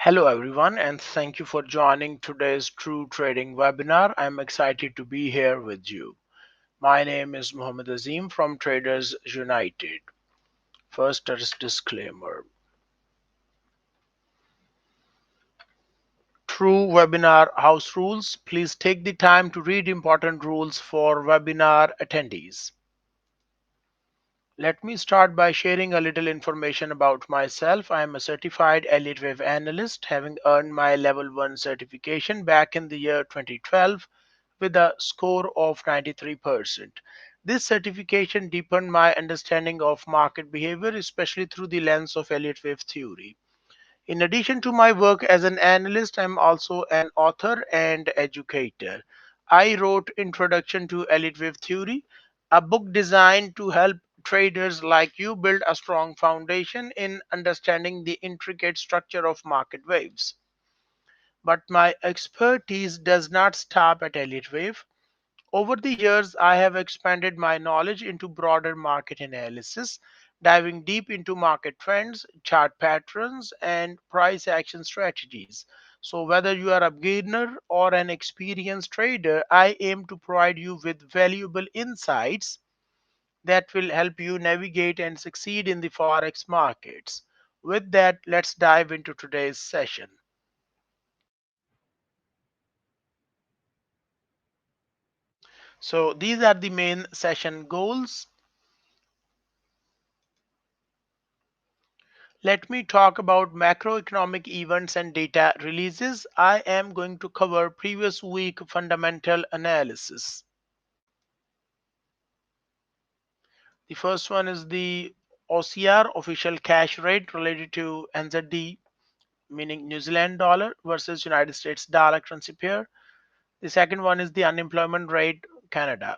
Hello everyone, and thank you for joining today's True Trading webinar. I'm excited to be here with you. My name is Mohammed Azim from Traders United. First, a disclaimer. True webinar house rules. Please take the time to read important rules for webinar attendees. Let me start by sharing a little information about myself. I am a certified Elite Wave analyst, having earned my level 1 certification back in the year 2012 with a score of 93%. This certification deepened my understanding of market behavior, especially through the lens of Elliott wave theory. In addition to my work as an analyst, I'm also an author and educator. I wrote Introduction to Elliott Wave Theory, a book designed to help traders like you build a strong foundation in understanding the intricate structure of market waves. But my expertise does not stop at Elliott Wave. Over the years, I have expanded my knowledge into broader market analysis, diving deep into market trends, chart patterns, and price action strategies. So, whether you are a beginner or an experienced trader, I aim to provide you with valuable insights that will help you navigate and succeed in the Forex markets. With that, let's dive into today's session. So, these are the main session goals. Let me talk about macroeconomic events and data releases. I am going to cover previous week fundamental analysis. The first one is the OCR, official cash rate related to NZD, meaning New Zealand dollar versus United States dollar currency pair. The second one is the unemployment rate, Canada.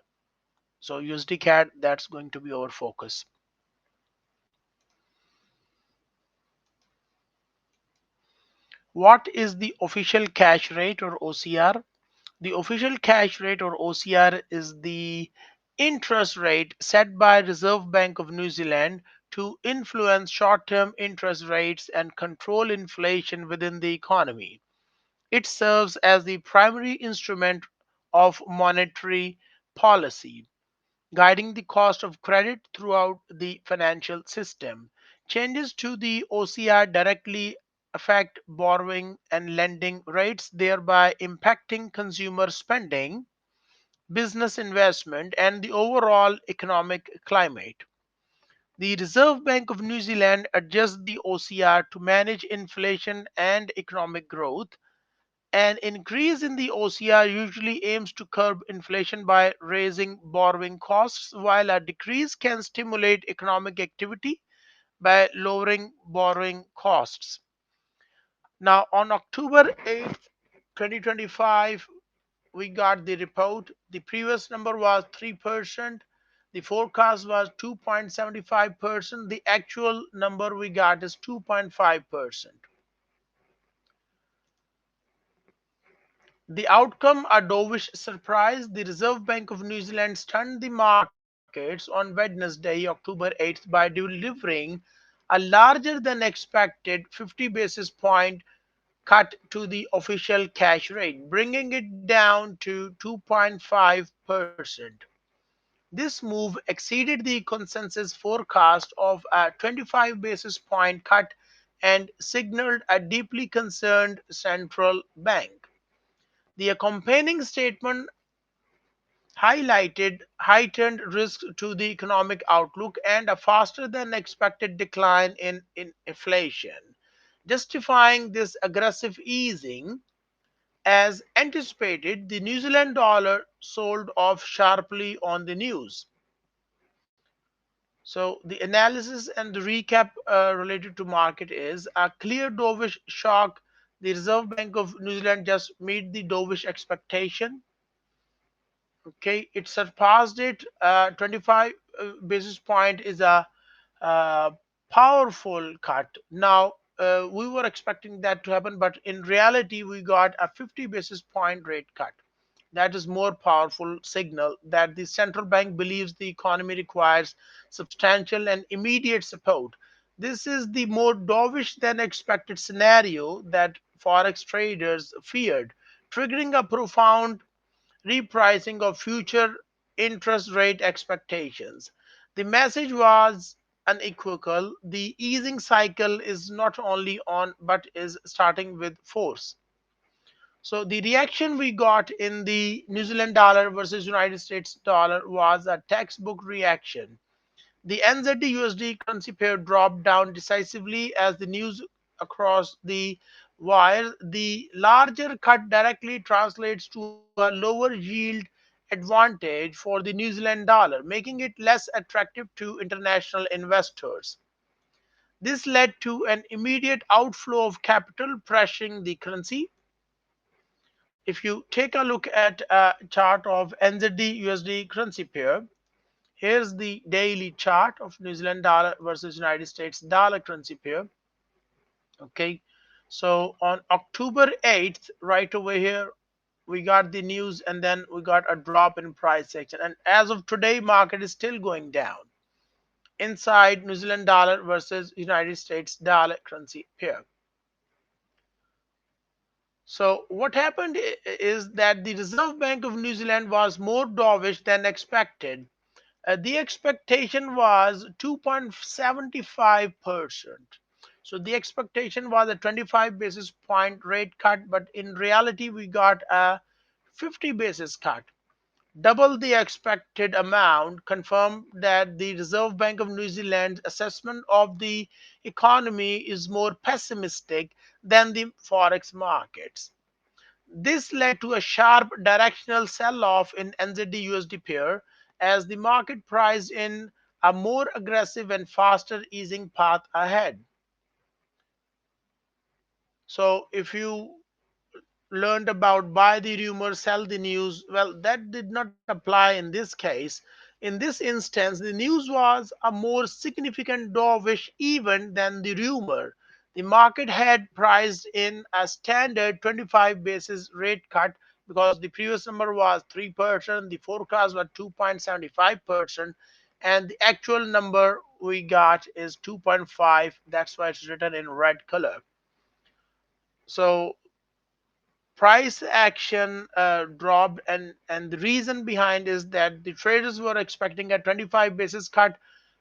So USDCAD, that's going to be our focus. What is the official cash rate or OCR? The official cash rate or OCR is the interest rate set by Reserve Bank of New Zealand to influence short-term interest rates and control inflation within the economy. It serves as the primary instrument of monetary policy, guiding the cost of credit throughout the financial system. Changes to the OCR directly affect borrowing and lending rates, thereby impacting consumer spending, business investment, and the overall economic climate. The Reserve Bank of New Zealand adjusts the OCR to manage inflation and economic growth. An increase in the OCR usually aims to curb inflation by raising borrowing costs, while a decrease can stimulate economic activity by lowering borrowing costs. Now, on October 8th, 2025, we got the report. The previous number was 3%. The forecast was 2.75%. The actual number we got is 2.5%. The outcome, a dovish surprise. The Reserve Bank of New Zealand stunned the markets on Wednesday, October 8th, by delivering a larger than expected 50 basis point cut to the official cash rate, bringing it down to 2.5%. This move exceeded the consensus forecast of a 25 basis point cut and signaled a deeply concerned central bank. The accompanying statement highlighted heightened risk to the economic outlook and a faster than expected decline in inflation, justifying this aggressive easing. As anticipated, the New Zealand dollar sold off sharply on the news. So the analysis and the recap related to market is a clear dovish shock. The Reserve Bank of New Zealand just made the dovish expectation. Okay, it surpassed it. 25 basis point is a uh, powerful cut. Now, we were expecting that to happen, but in reality, we got a 50 basis point rate cut. That is more powerful signal that the central bank believes the economy requires substantial and immediate support. This is the more dovish than expected scenario that forex traders feared, triggering a profound repricing of future interest rate expectations. The message was unequivocal. The easing cycle is not only on but is starting with force. So the reaction we got in the New Zealand dollar versus United States dollar was a textbook reaction. The NZDUSD currency pair dropped down decisively as the news across the wire. The larger cut directly translates to a lower yield advantage for the New Zealand dollar, making it less attractive to international investors. This led to an immediate outflow of capital, pressuring the currency. If you take a look at a chart of NZD USD currency pair, here's the daily chart of New Zealand dollar versus United States dollar currency pair. Okay, so on October 8th, right over here, we got the news and then we got a drop in price action. And as of today, market is still going down inside New Zealand dollar versus United States dollar currency pair. So what happened is that the Reserve Bank of New Zealand was more dovish than expected. The expectation was 2.75%. So the expectation was a 25 basis point rate cut, but in reality, we got a 50 basis cut. Double the expected amount confirmed that the Reserve Bank of New Zealand's assessment of the economy is more pessimistic than the forex markets. This led to a sharp directional sell-off in NZD-USD pair as the market priced in a more aggressive and faster easing path ahead. So if you learned about buy the rumor, sell the news, well, that did not apply in this case. In this instance, the news was a more significant dovish event than the rumor. The market had priced in a standard 25 basis rate cut because the previous number was 3%, the forecast was 2.75%, and the actual number we got is 2.5. That's why it's written in red color. So price action dropped, and the reason behind is that the traders were expecting a 25 basis cut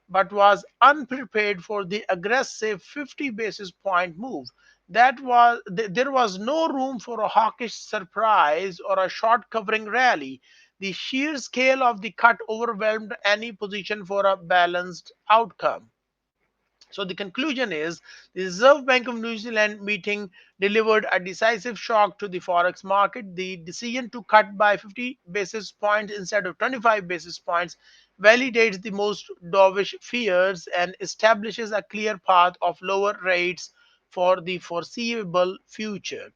but was unprepared for the aggressive 50 basis point move. There was no room for a hawkish surprise or a short covering rally. The sheer scale of the cut overwhelmed any position for a balanced outcome. So the conclusion is the Reserve Bank of New Zealand meeting delivered a decisive shock to the forex market. The decision to cut by 50 basis points instead of 25 basis points validates the most dovish fears and establishes a clear path of lower rates for the foreseeable future.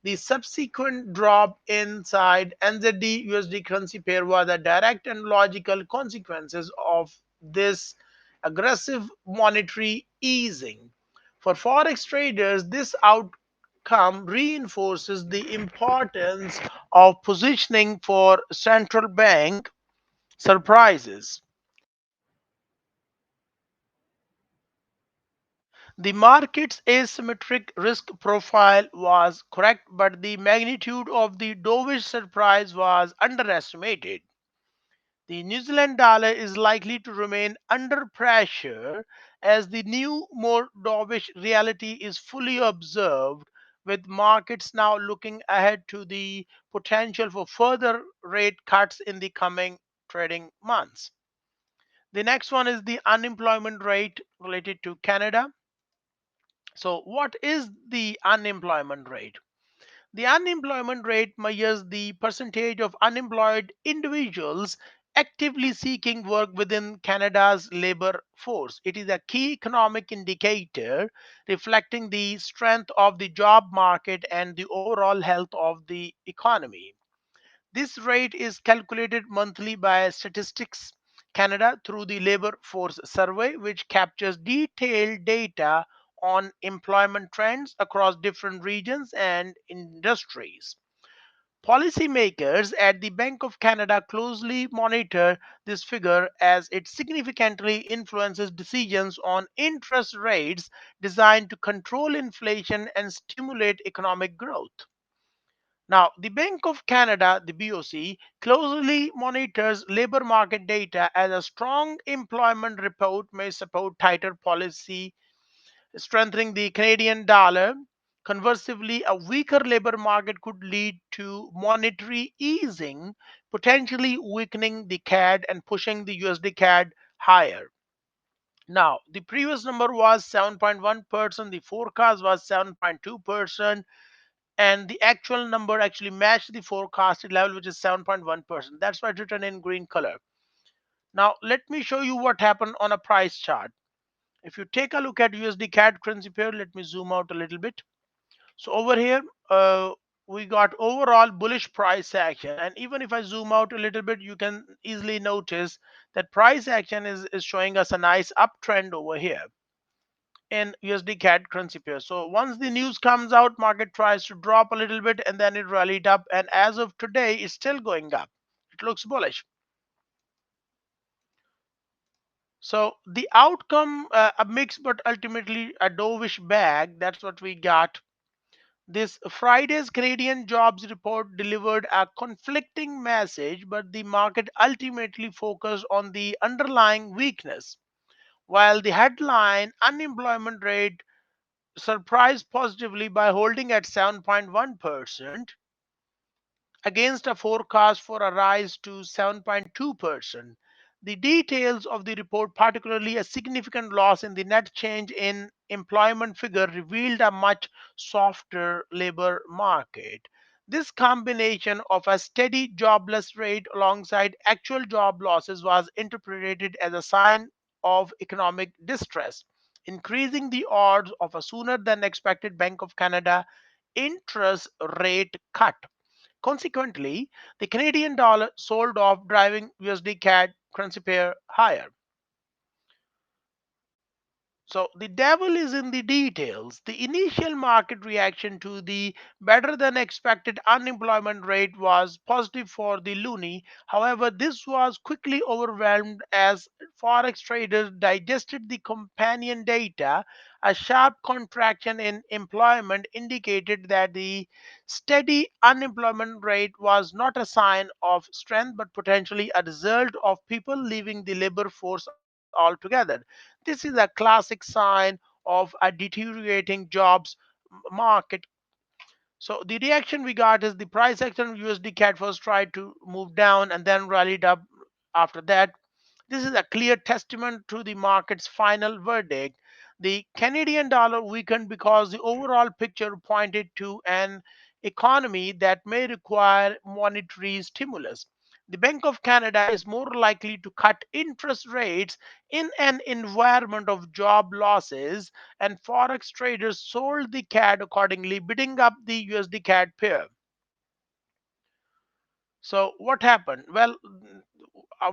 The subsequent drop inside NZD USD currency pair was a direct and logical consequences of this aggressive monetary easing. For forex traders, this outcome reinforces the importance of positioning for central bank surprises. The market's asymmetric risk profile was correct, but the magnitude of the dovish surprise was underestimated. The New Zealand dollar is likely to remain under pressure as the new, more dovish reality is fully observed, with markets now looking ahead to the potential for further rate cuts in the coming trading months. The next one is the unemployment rate related to Canada. So, what is the unemployment rate? The unemployment rate measures the percentage of unemployed individuals actively seeking work within Canada's labor force. It is a key economic indicator reflecting the strength of the job market and the overall health of the economy. This rate is calculated monthly by Statistics Canada through the Labor Force Survey, which captures detailed data on employment trends across different regions and industries. Policymakers at the Bank of Canada closely monitor this figure as it significantly influences decisions on interest rates designed to control inflation and stimulate economic growth. Now, the Bank of Canada, the BOC, closely monitors labor market data as a strong employment report may support tighter policy, strengthening the Canadian dollar. Conversely, a weaker labor market could lead to monetary easing, potentially weakening the CAD and pushing the USD higher. Now, the previous number was 7.1%, the forecast was 7.2%, and the actual number actually matched the forecasted level, which is 7.1%. That's why it's written in green color. Now, let me show you what happened on a price chart. If you take a look at USD CAD currency pair, let me zoom out a little bit. So over here, we got overall bullish price action. And even if I zoom out a little bit, you can easily notice that price action is showing us a nice uptrend over here in USD CAD currency pair. So once the news comes out, market tries to drop a little bit and then it rallied up. And as of today, it's still going up. It looks bullish. So the outcome, a mix, but ultimately a dovish bag. That's what we got. This Friday's Canadian jobs report delivered a conflicting message, but the market ultimately focused on the underlying weakness. While the headline unemployment rate surprised positively by holding at 7.1%, against a forecast for a rise to 7.2%. The details of the report, particularly a significant loss in the net change in employment figure, revealed a much softer labor market. This combination of a steady jobless rate alongside actual job losses was interpreted as a sign of economic distress, increasing the odds of a sooner than expected Bank of Canada interest rate cut. Consequently, the Canadian dollar sold off, driving USD CAD currency pair higher. So the devil is in the details. The initial market reaction to the better than expected unemployment rate was positive for the loonie. However, this was quickly overwhelmed as forex traders digested the companion data. A sharp contraction in employment indicated that the steady unemployment rate was not a sign of strength but potentially a result of people leaving the labor force altogether. This is a classic sign of a deteriorating jobs market. So the reaction we got is the price action USD CAD first tried to move down and then rallied up after that. This is a clear testament to the market's final verdict. The Canadian dollar weakened because the overall picture pointed to an economy that may require monetary stimulus. The Bank of Canada is more likely to cut interest rates in an environment of job losses, and forex traders sold the CAD accordingly, bidding up the USD CAD pair. So what happened? Well,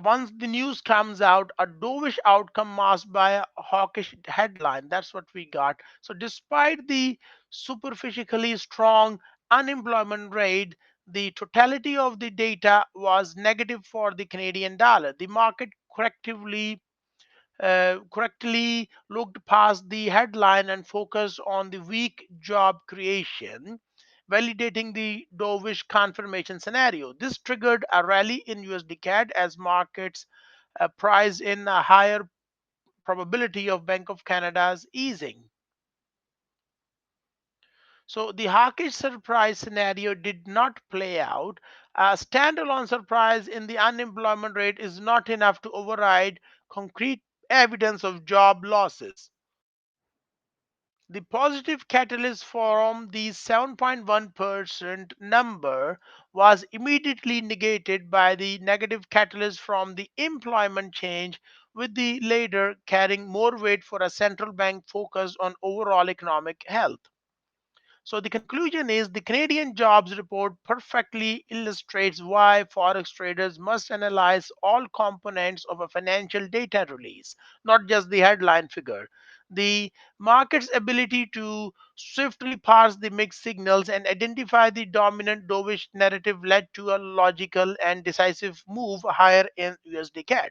once the news comes out, a dovish outcome masked by a hawkish headline. That's what we got. So despite the superficially strong unemployment rate, the totality of the data was negative for the Canadian dollar. The market correctly looked past the headline and focused on the weak job creation, validating the dovish confirmation scenario. This triggered a rally in USD CAD as markets priced in a higher probability of Bank of Canada's easing. So the hawkish surprise scenario did not play out. A standalone surprise in the unemployment rate is not enough to override concrete evidence of job losses. The positive catalyst from the 7.1% number was immediately negated by the negative catalyst from the employment change, with the latter carrying more weight for a central bank focused on overall economic health. So the conclusion is the Canadian jobs report perfectly illustrates why forex traders must analyze all components of a financial data release, not just the headline figure. The market's ability to swiftly parse the mixed signals and identify the dominant dovish narrative led to a logical and decisive move higher in USD CAD.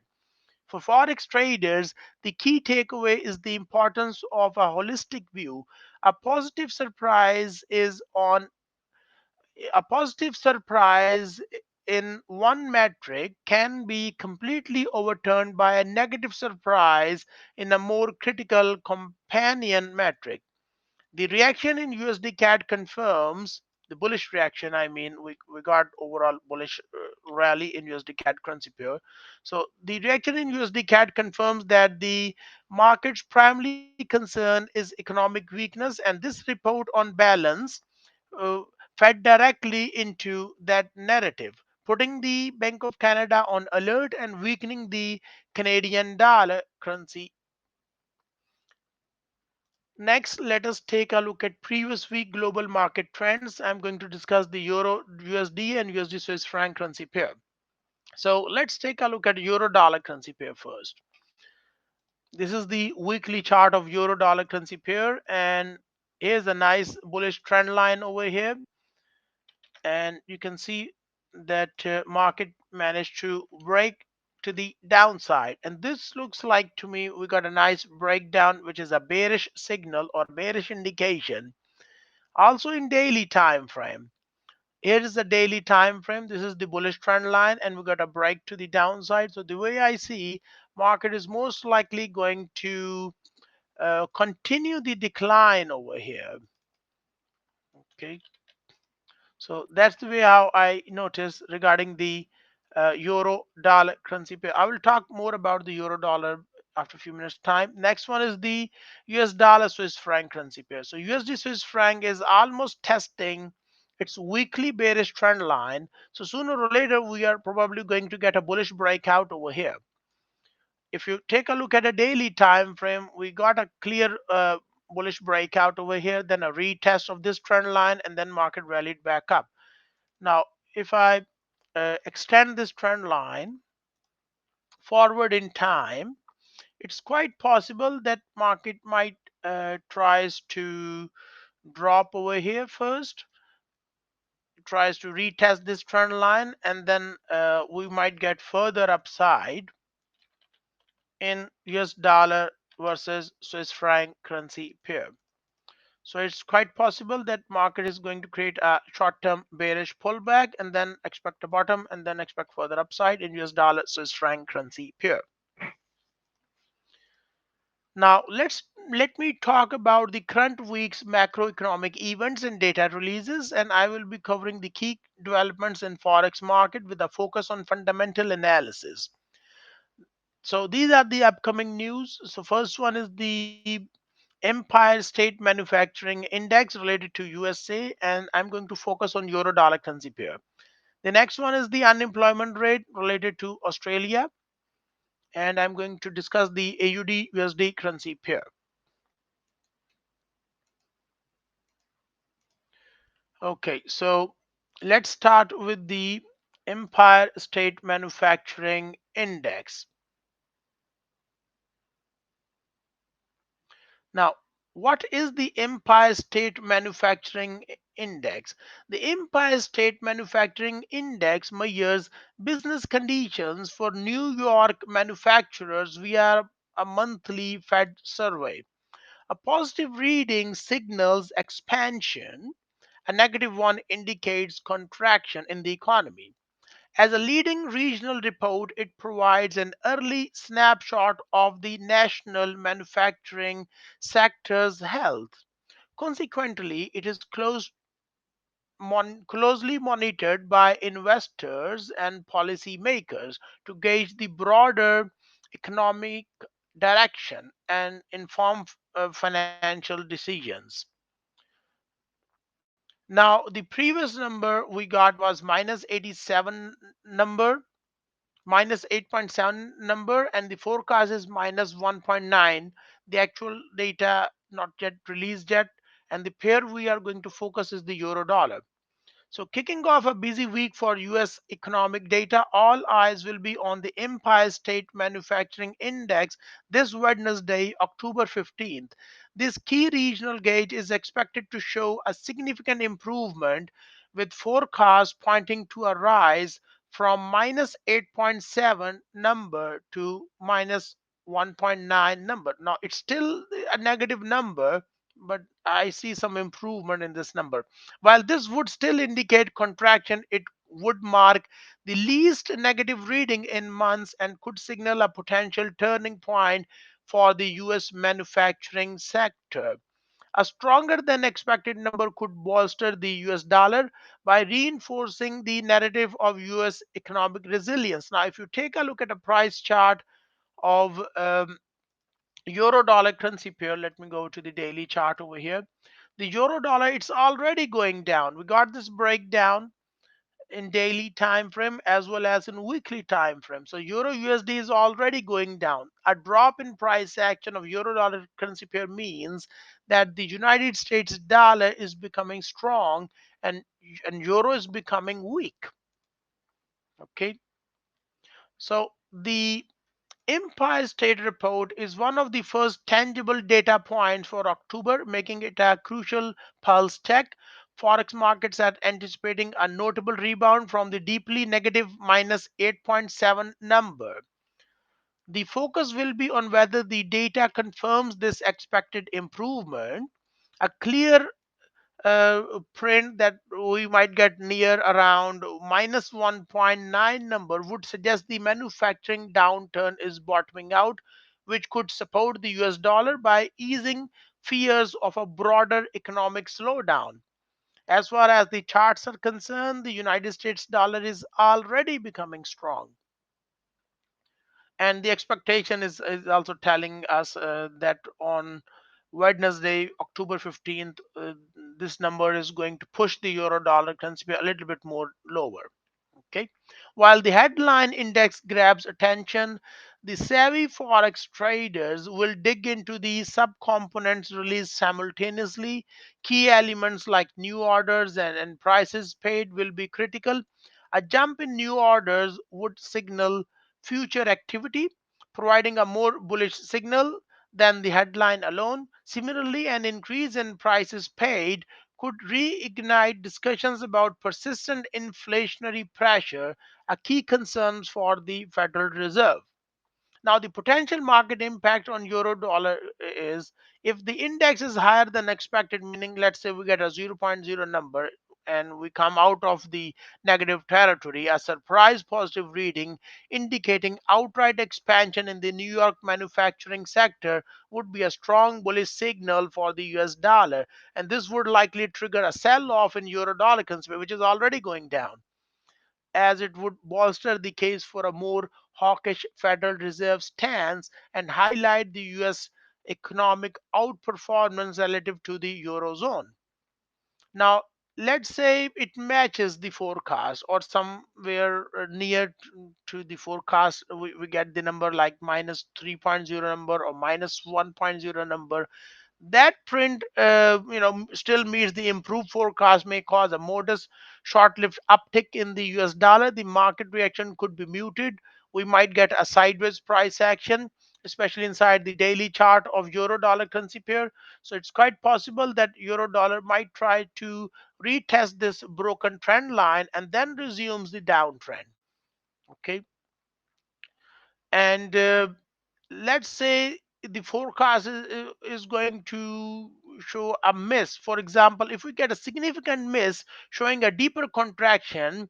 For Forex traders, the key takeaway is the importance of a holistic view. A positive surprise is on a positive surprise in one metric can be completely overturned by a negative surprise in a more critical companion metric. The reaction in USD CAD confirms the bullish reaction. I mean, we got overall bullish rally in USD CAD currency pair. So the reaction in USD CAD confirms that the market's primary concern is economic weakness, and this report on balance uh, fed directly into that narrative, putting the Bank of Canada on alert and weakening the Canadian dollar currency. Next, let us take a look at previous week global market trends. I'm going to discuss the Euro USD and USD Swiss franc currency pair. So let's take a look at Euro dollar currency pair first. This is the weekly chart of Euro dollar currency pair, and here's a nice bullish trend line over here. And you can see that market managed to break to the downside, and this looks like to me we got a nice breakdown, which is a bearish signal or bearish indication. Also in daily time frame, here is the daily time frame. This is the bullish trend line, and we got a break to the downside. So the way I see, market is most likely going to continue the decline over here. Okay, so that's the way how I notice regarding the euro dollar currency pair. I will talk more about the euro dollar after a few minutes time. Next one is the US dollar Swiss franc currency pair. So USD Swiss franc is almost testing its weekly bearish trend line. So sooner or later we are probably going to get a bullish breakout over here. If you take a look at a daily time frame, we got a clear bullish breakout over here, then a retest of this trend line, and then market rallied back up. Now, if I extend this trend line forward in time, it's quite possible that market might tries to drop over here first, tries to retest this trend line, and then we might get further upside in US dollar versus Swiss franc currency pair. So it's quite possible that market is going to create a short-term bearish pullback and then expect a bottom and then expect further upside in US dollar Swiss franc currency pair. Now let me talk about the current week's macroeconomic events and data releases, and I will be covering the key developments in forex market with a focus on fundamental analysis. So these are the upcoming news. So first one is the Empire State Manufacturing Index related to USA, and I'm going to focus on euro dollar currency pair. The next one is the unemployment rate related to Australia, and I'm going to discuss the AUD USD currency pair. Okay, so let's start with the Empire State Manufacturing Index. Now, what is the Empire State Manufacturing Index? The Empire State Manufacturing Index measures business conditions for New York manufacturers via a monthly Fed survey. A positive reading signals expansion, a negative one indicates contraction in the economy. As a leading regional report, it provides an early snapshot of the national manufacturing sector's health. Consequently, it is closely monitored by investors and policymakers to gauge the broader economic direction and inform financial decisions. Now, the previous number we got was minus 87 number, minus 8.7 number, and the forecast is minus 1.9. The actual data not yet released yet, and the pair we are going to focus is the euro dollar. So, kicking off a busy week for US economic data, all eyes will be on the Empire State Manufacturing Index this Wednesday, October 15th. This key regional gauge is expected to show a significant improvement, with forecasts pointing to a rise from minus 8.7 number to minus 1.9 number. Now, it's still a negative number, but I see some improvement in this number. While this would still indicate contraction, it would mark the least negative reading in months and could signal a potential turning point for the US manufacturing sector. A stronger than expected number could bolster the US dollar by reinforcing the narrative of US economic resilience. Now, if you take a look at a price chart of euro dollar currency pair, let me go to the daily chart over here. The euro dollar, it's already going down. We got this breakdown in daily time frame as well as in weekly time frame. So euro USD is already going down. A drop in price action of euro dollar currency pair means that the United States dollar is becoming strong, and euro is becoming weak. Okay, so the Empire State Report is one of the first tangible data points for October, making it a crucial pulse check. Forex markets are anticipating a notable rebound from the deeply negative minus 8.7 number. The focus will be on whether the data confirms this expected improvement. A clear print that we might get near around minus 1.9 number would suggest the manufacturing downturn is bottoming out, which could support the US dollar by easing fears of a broader economic slowdown. As far as the charts are concerned, the United States dollar is already becoming strong. And the expectation is also telling us that on Wednesday, October 15th, this number is going to push the euro dollar currency a little bit more lower. Okay. While the headline index grabs attention, the savvy forex traders will dig into the subcomponents released simultaneously. Key elements like new orders and prices paid will be critical. A jump in new orders would signal future activity, providing a more bullish signal than the headline alone. Similarly, an increase in prices paid could reignite discussions about persistent inflationary pressure, a key concern for the Federal Reserve. Now, the potential market impact on euro dollar is, if the index is higher than expected, meaning let's say we get a zero point 0.0 number and we come out of the negative territory, a surprise positive reading indicating outright expansion in the New York manufacturing sector would be a strong bullish signal for the US dollar. And this would likely trigger a sell off in euro dollar currency, which is already going down, as it would bolster the case for a more hawkish Federal Reserve stance and highlight the US economic outperformance relative to the Eurozone. Now, let's say it matches the forecast or somewhere near to the forecast. We get the number like minus 3.0 number or minus 1.0 number. That print still meets the improved forecast, may cause a modest short-lived uptick in the US dollar. The market reaction could be muted. We might get a sideways price action, especially inside the daily chart of euro dollar currency pair. So it's quite possible that euro dollar might try to retest this broken trend line and then resumes the downtrend. Okay, and let's say the forecast is going to show a miss. For example, if we get a significant miss showing a deeper contraction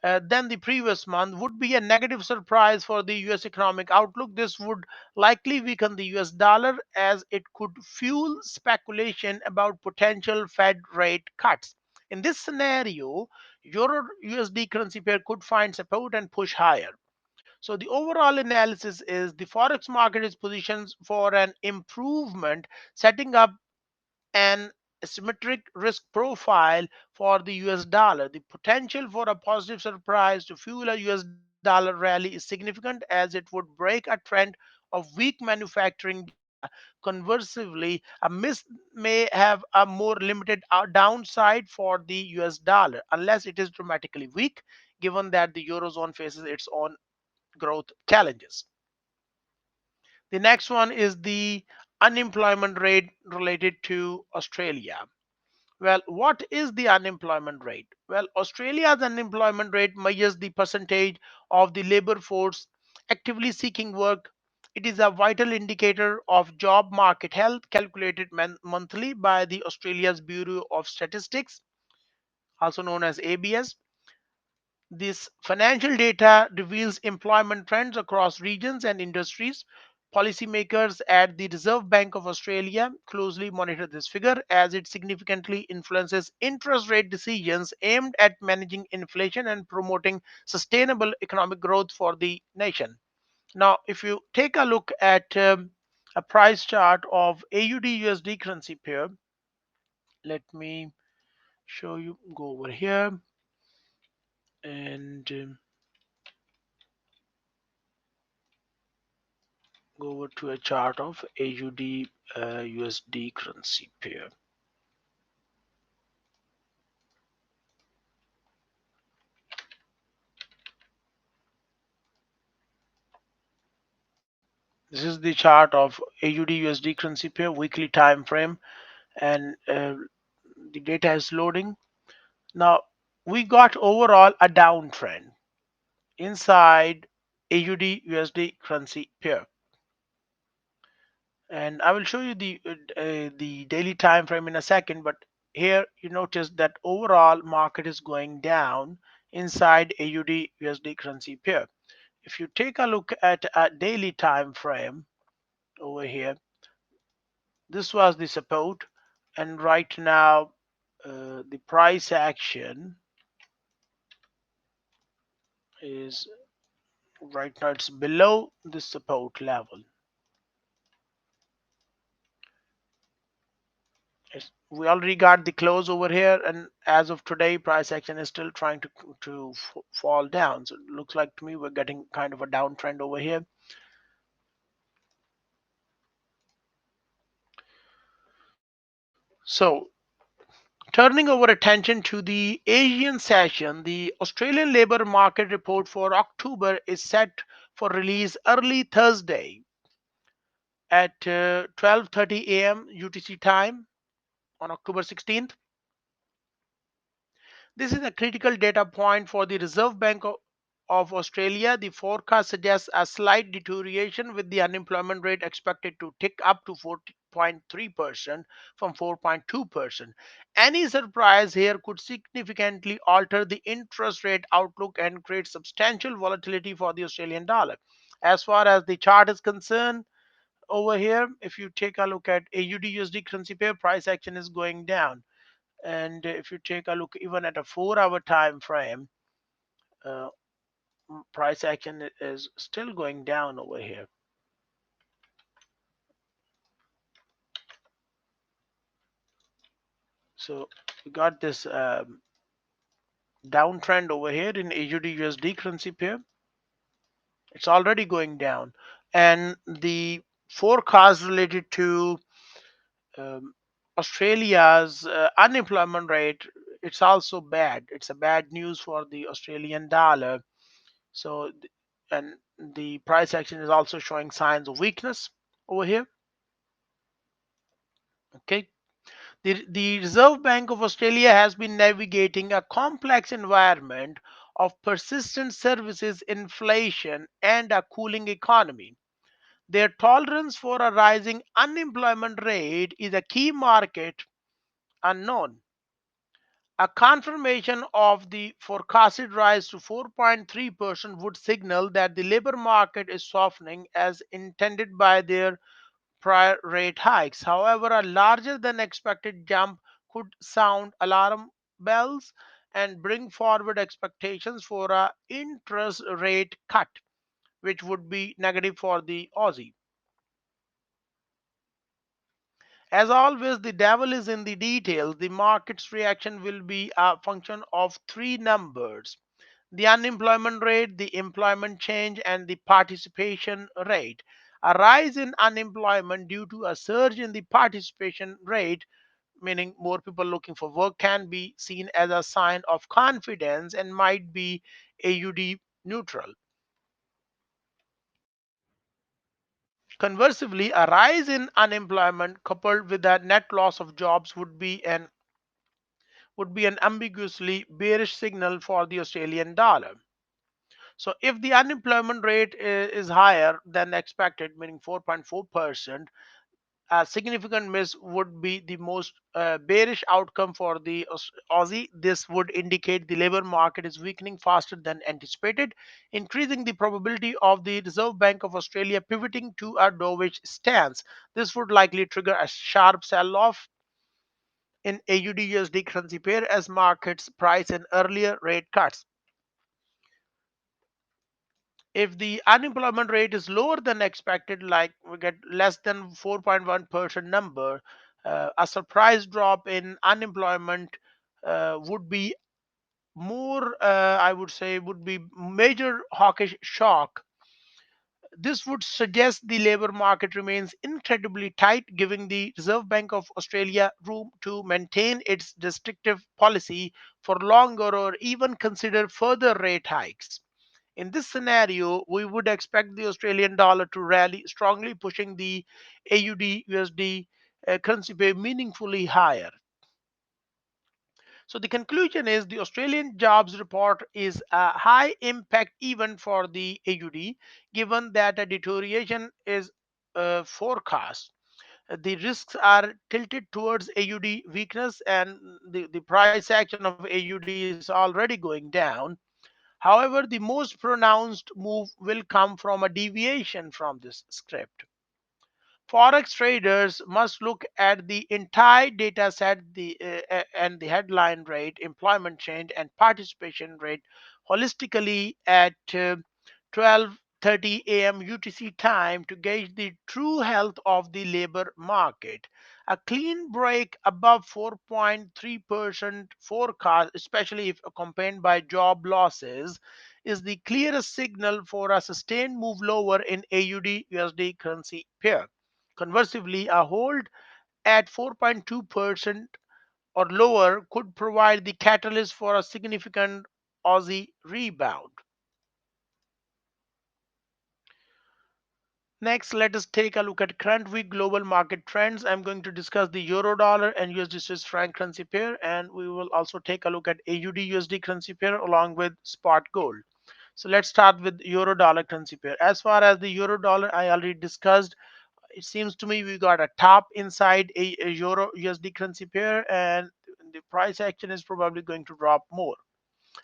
than the previous month, would be a negative surprise for the US economic outlook. This would likely weaken the US dollar, as it could fuel speculation about potential Fed rate cuts. In this scenario, euro USD currency pair could find support and push higher. So the overall analysis is the forex market is positioned for an improvement, setting up an asymmetric risk profile for the US dollar. The potential for a positive surprise to fuel a US dollar rally is significant, as it would break a trend of weak manufacturing Conversely, a miss may have a more limited downside for the US dollar unless it is dramatically weak, given that the Eurozone faces its own growth challenges. The next one is the unemployment rate related to Australia. Well, what is the unemployment rate? Well, Australia's unemployment rate measures the percentage of the labor force actively seeking work. It is a vital indicator of job market health calculated monthly by the Australia's Bureau of Statistics, also known as ABS. This financial data reveals employment trends across regions and industries. Policymakers at the Reserve Bank of Australia closely monitor this figure as it significantly influences interest rate decisions aimed at managing inflation and promoting sustainable economic growth for the nation. Now, if you take a look at a price chart of AUD USD currency pair, let me show you, go over here and go over to a chart of AUD USD currency pair. This is the chart of AUD USD currency pair weekly time frame, and the data is loading. Now we got overall a downtrend inside AUD USD currency pair, and I will show you the daily time frame in a second. But here you notice that overall market is going down inside AUD USD currency pair. If you take a look at a daily time frame over here, this was the support, and right now the price action is, right now it's below the support level. We already got the close over here, and as of today price action is still trying to fall down, so it looks like to me we're getting kind of a downtrend over here. So turning our attention to the Asian session, the Australian labour market report for October is set for release early Thursday at 12:30 a.m. UTC time on October 16th. This is a critical data point for the Reserve Bank of Australia. The forecast suggests a slight deterioration with the unemployment rate expected to tick up to 4.3% from 4.2%. Any surprise here could significantly alter the interest rate outlook and create substantial volatility for the Australian dollar. As far as the chart is concerned, over here, if you take a look at AUD USD currency pair, price action is going down. And if you take a look even at a 4-hour time frame, uh, price action is still going down over here. So we got this downtrend over here in AUD USD currency pair. It's already going down, and the forecast related to um, Australia's unemployment rate, it's also bad. It's a bad news for the Australian dollar. So, and the price action is also showing signs of weakness over here. Okay. The Reserve Bank of Australia has been navigating a complex environment of persistent services inflation and a cooling economy. Their tolerance for a rising unemployment rate is a key market unknown. A confirmation of the forecasted rise to 4.3% would signal that the labor market is softening as intended by their prior rate hikes. However, a larger than expected jump could sound alarm bells and bring forward expectations for a interest rate cut, which would be negative for the Aussie. As always, the devil is in the details. The market's reaction will be a function of three numbers: the unemployment rate, the employment change, and the participation rate. A rise in unemployment due to a surge in the participation rate, meaning more people looking for work, can be seen as a sign of confidence and might be AUD neutral. Conversely, a rise in unemployment coupled with a net loss of jobs would be an ambiguously bearish signal for the Australian dollar. So if the unemployment rate is higher than expected, meaning 4.4%, a significant miss would be the most bearish outcome for the Aussie. This would indicate the labor market is weakening faster than anticipated, increasing the probability of the Reserve Bank of Australia pivoting to a dovish stance. This would likely trigger a sharp sell-off in AUD/USD currency pair as markets price in earlier rate cuts. If the unemployment rate is lower than expected, like we get less than 4.1% number, a surprise drop in unemployment would be more, I would say, would be major hawkish shock. This would suggest the labor market remains incredibly tight, giving the Reserve Bank of Australia room to maintain its restrictive policy for longer or even consider further rate hikes. In this scenario, we would expect the Australian dollar to rally strongly, pushing the AUD USD currency pair meaningfully higher. So the conclusion is the Australian jobs report is a high impact event for the AUD, given that a deterioration is forecast. The risks are tilted towards AUD weakness, and the price action of AUD is already going down. However, the most pronounced move will come from a deviation from this script. Forex traders must look at the entire data set and the headline rate, employment change, and participation rate holistically at 12:30 a.m. UTC time to gauge the true health of the labor market. A clean break above 4.3% forecast, especially if accompanied by job losses, is the clearest signal for a sustained move lower in AUD USD currency pair. Conversely, a hold at 4.2% or lower could provide the catalyst for a significant Aussie rebound. Next, let us take a look at current week global market trends. I'm going to discuss the euro dollar and USD Swiss franc currency pair, and we will also take a look at AUD USD currency pair along with spot gold. So let's start with euro dollar currency pair. As far as the euro dollar, I already discussed. It seems to me we got a top inside a euro USD currency pair, and the price action is probably going to drop more.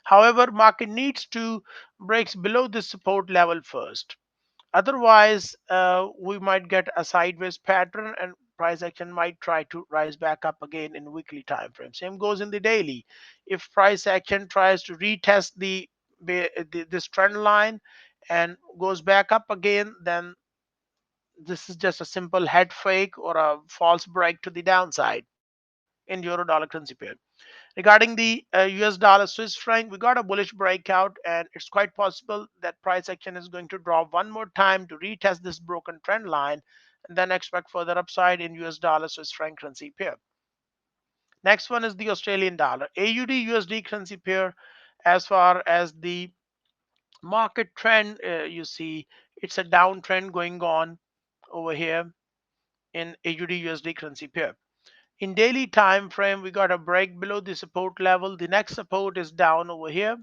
However, market needs to break below this support level first. Otherwise, we might get a sideways pattern and price action might try to rise back up again in weekly time frame. Same goes in the daily. If price action tries to retest this trend line and goes back up again, then this is just a simple head fake or a false break to the downside in euro dollar currency pair. Regarding the US dollar Swiss franc, we got a bullish breakout, and it's quite possible that price action is going to drop one more time to retest this broken trend line and then expect further upside in US dollar Swiss franc currency pair. Next one is the Australian dollar AUD USD currency pair. As far as the market trend, you see it's a downtrend going on over here in AUD USD currency pair. In daily time frame, we got a break below the support level. The next support is down over here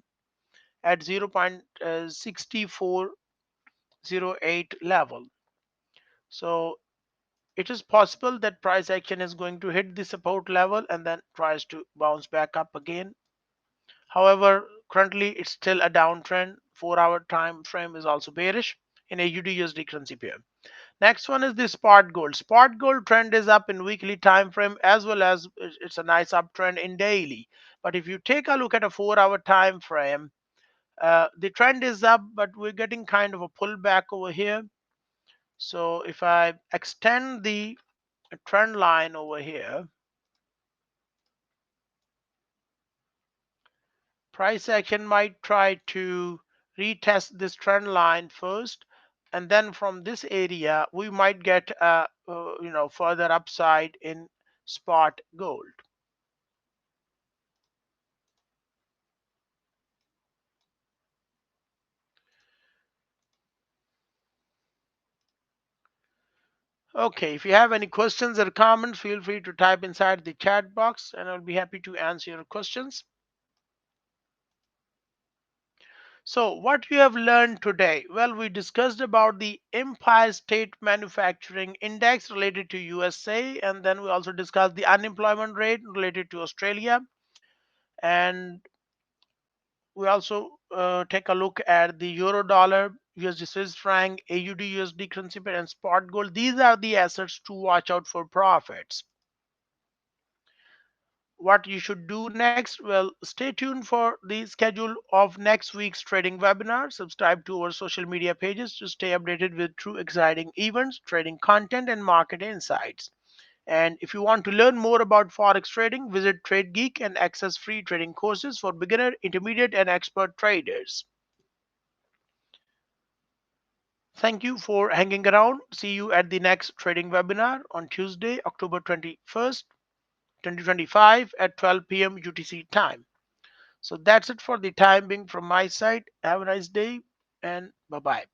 at 0.6408 level. So it is possible that price action is going to hit the support level and then tries to bounce back up again. However, currently it's still a downtrend. 4-hour time frame is also bearish in AUD USD currency pair. Next one is the spot gold. Spot gold trend is up in weekly time frame as well as it's a nice uptrend in daily. But if you take a look at a 4-hour time frame, the trend is up, but we're getting kind of a pullback over here. So if I extend the trend line over here, price action might try to retest this trend line first and then from this area we might get further upside in spot gold. Okay, if you have any questions or comments, feel free to type inside the chat box and I'll be happy to answer your questions. So what we have learned today? Well, we discussed about the Empire State Manufacturing Index related to USA, and then we also discussed the unemployment rate related to Australia, and we also take a look at the euro dollar, USD Swiss franc, AUD USD currency pair, and spot gold. These are the assets to watch out for profits. What you should do next? Well, stay tuned for the schedule of next week's trading webinar. Subscribe to our social media pages to stay updated with true exciting events, trading content, and market insights. And if you want to learn more about Forex trading, visit TradeGeek and access free trading courses for beginner, intermediate, and expert traders. Thank you for hanging around. See you at the next trading webinar on Tuesday, October 21st, 2025 at 12 p.m. UTC time. So that's it for the time being from my side. Have a nice day and bye bye.